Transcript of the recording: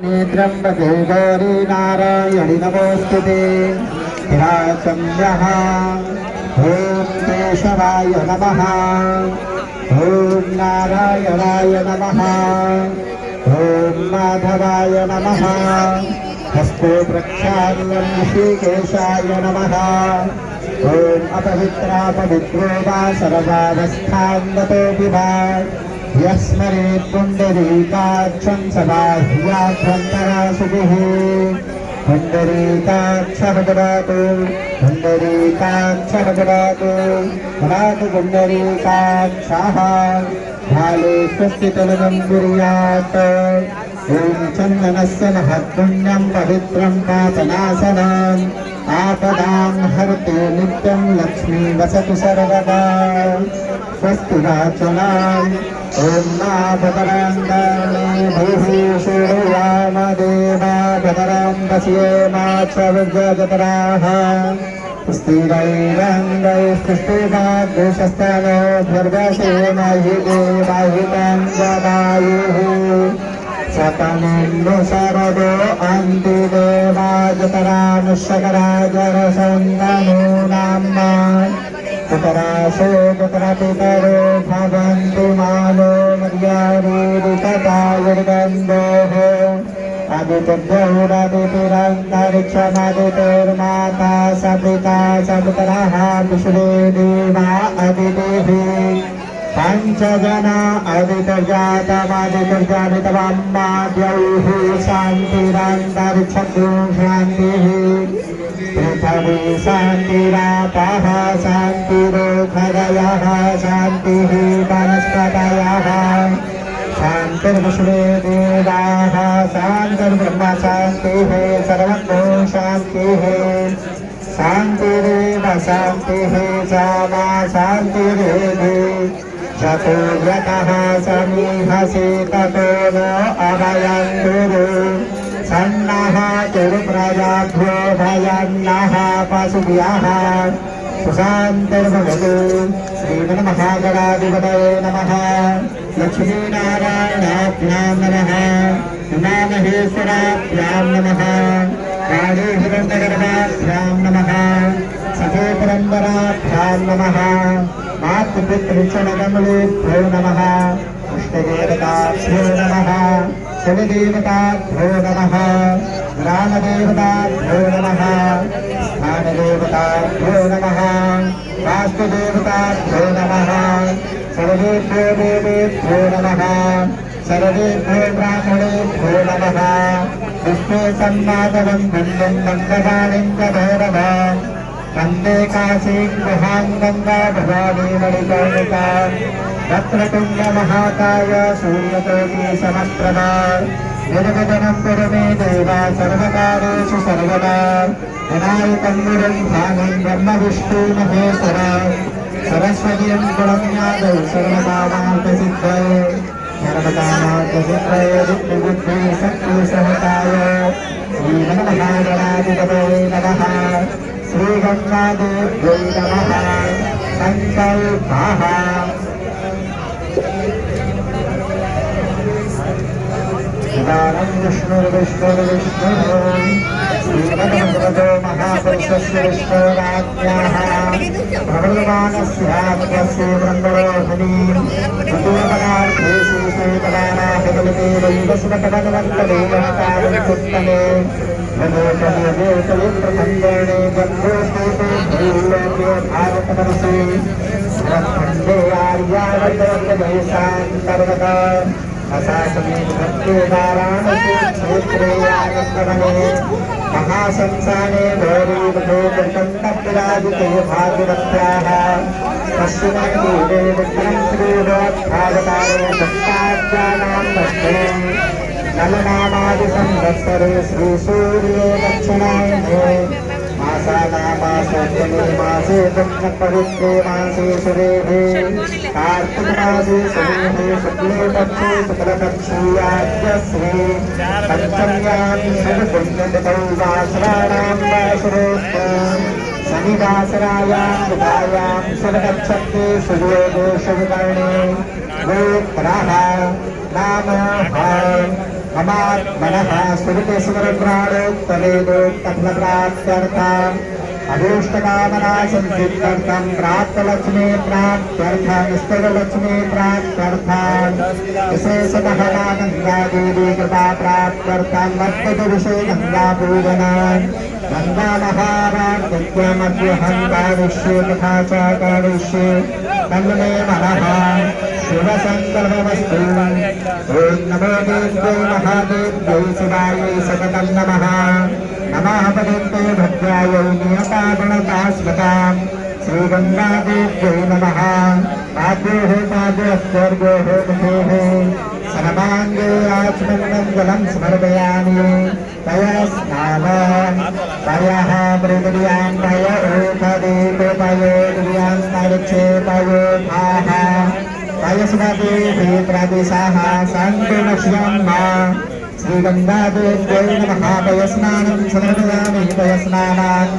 नेत्रम्बके गौरी नारायणि नमोस्तुते हिराचम्यः ॐ केशवाय नमः ॐ नारायणाय नमः ॐ माधवाय नमः हस्ते प्रक्षाल्यं ऋषिकेशाय नमः ॐ अपवित्रा पवित्रो वा सर्वावस्थान्गतोऽपि वा यस्मरेत् पुण्डरीकाक्षं सदा ह्याभ्यन्तरासुभिः पुण्डरीकाक्षः ददातु ददातु पुण्डरीकाक्षः भाले स्वस्तितलनं कुर्यात् ॐ चन्दनस्य महत्पुण्यं पवित्रं पापनाशनम् आपदां हरते नित्यं लक्ष्मी वसतु सर्वदा स्वस्ति वाचनाम् ॐ नाभतराङ्गाणे भूः शूयामदेवा भतरां पश्येमा च विद्यजतराः स्थिरैरङ्गैस्तुष्टुभाग्यशस्तानो भर्गसेनाहिते बाहिताङ्गवायुः सतमेन्दु शरदो अन्तिदेवाजतरानुशकराजरसन्दनो नाम्ना पितराशो पितरपितरो भवन्तु मानो मर्यादोदिततायुर्गन्धोः आदित्यर्धौरदितिरन्तरिक्षमदितिर्माता सपिता सपितरः विश्वे देवा अदितिः पञ्चजना अदितिर्जातमदितिर्जातमम्माद्यौः शान्तिरन्तरिक्षतो शान्तिः पृथिवी शान्तिरापः शान्तिरोधरयः शान्तिः वनस्पतयः शान्तिर्विश्वे देवाः शान्तिर्ब्रह्म शान्तिः सर्वतो शान्तिः शान्तिरेव शान्तिः सामा शान्तिरेधि जतो यतः समीहसि ततो नो अभयं कुरु सन्नः कुरु प्रजाभ्यो भयन्नः पशुभ्यः सुशान्तिर्भवतु श्रीमन्महागणाधिपतये नमः लक्ष्मीनारायणाभ्यां नमः उमामहेश्वराभ्यां नमः कालीहिरण्यगर्भाभ्यां नमः सखेपरम्पराभ्यां नमः मातृपितृचरणकमलेभ्यो नमः इष्टदेवताभ्यो नमः कुलदेवताभ्यो नमः ग्रामदेवताभ्यो नमः स्थानदेवताभ्यो नमः वास्तुदेवताभ्यो नमः सर्वेभ्यो देवेभ्यो नमः सर्वेभ्यो ब्राह्मणेभ्यो नमः विष्णु सम्मादवं बन्धं बन्धवाणिं च भैरवं वन्दे काशीं गुहां गङ्गा भवानी मणिकर्णिका वक्रतुण्डमहाकाय सूर्यकोटि समप्रभा निर्विघ्नं कुरु मे देव सर्वकारेषु सर्वदा विनायकं गुरुं ध्यानं ब्रह्म विष्णु महेश्वरा सरस्वतीं गुणज्ञातौ सर्वकामार्थसिद्धये सर्वकामार्थसिद्धये विद्युद्भे शक्तिसहताय श्रीमन्महागणाधिपतये नमः श्रीगङ्गादेव्यै नमः सङ्कल्पः सदानं विष्णुर्विष्णुर्विष्णुः श्रीमद्भगवतो महापुरुषस्य विष्णोराज्ञाः भगवानस्यास्य ब्रह्मरोहिणी ततोपदार्थेषु श्रीपदानाथकलिते वैवस्वतभगवन्तदेवतारमुत्तमे प्रथमवेणे गन्धोस्ते भूलोके भारतवर्षे खण्डे आर्यावर्तदेशान्तर्गता असासमे भक्ते वाराणसी क्षेत्रे आगतवने महाशंसाने गौरीवधो प्रचण्डविराजिते भागवत्याः पश्चिमतीरे विक्रम श्रीरोद्धावतारे दत्तात्यानां मध्ये नलनामादिसंवत्सरे श्रीसूर्ये दक्षिणायने मासानामासोत्तमे मासे ब्रह्मपवित्रे मासे सुरेभे कार्तिकमासे शनिः शुक्ले पक्षे शुक्लपक्षीयाद्यश्री पञ्चम्यां शुभपुण्यतिथौ वासराणां वासरोत्तम शनिवासरायां बुधायां शुभनक्षत्रे शुभयोगे शुभकर्णे गोत्रः नामः ममात्मनः सुकृतेश्वरप्राणोक्तवेदोक्तफलप्राप्त्यर्थम् अभीष्टकामना संसिद्ध्यर्थं प्राप्तलक्ष्मी प्राप्त्यर्थं स्थिरलक्ष्मी प्राप्त्यर्थं विशेषतः गंगादेवी कृपा प्राप्त्यर्थं वर्तते विषये गंगापूजनान् गंगामहाराज्ञमद्यहं कारिष्ये तथा च कारिष्ये तन्मे मनः शिवसङ्कल्पमस्तु। ॐ नमो देव्यै महादेव्यै शिवायै सततं नमः। नमः पदन्ते भद्रायै नियतागुणतास्मताम् श्रीगंगादेव्यै नमः। पाद्योः पाद्योः मुखेः सर्वाङ्गे आचमनं जलं समर्पयामि। पयस्नानं पयः पृथिव्यां पय ऊर्ध्वदिक् पयोर्ध्वं नरचे पयोधाः पयस्वदेः प्रदिशः सन्तु नश्यन् श्रीगंगादेव्यै नमः। पयस्नानं समर्पयामि। पयस्नानात्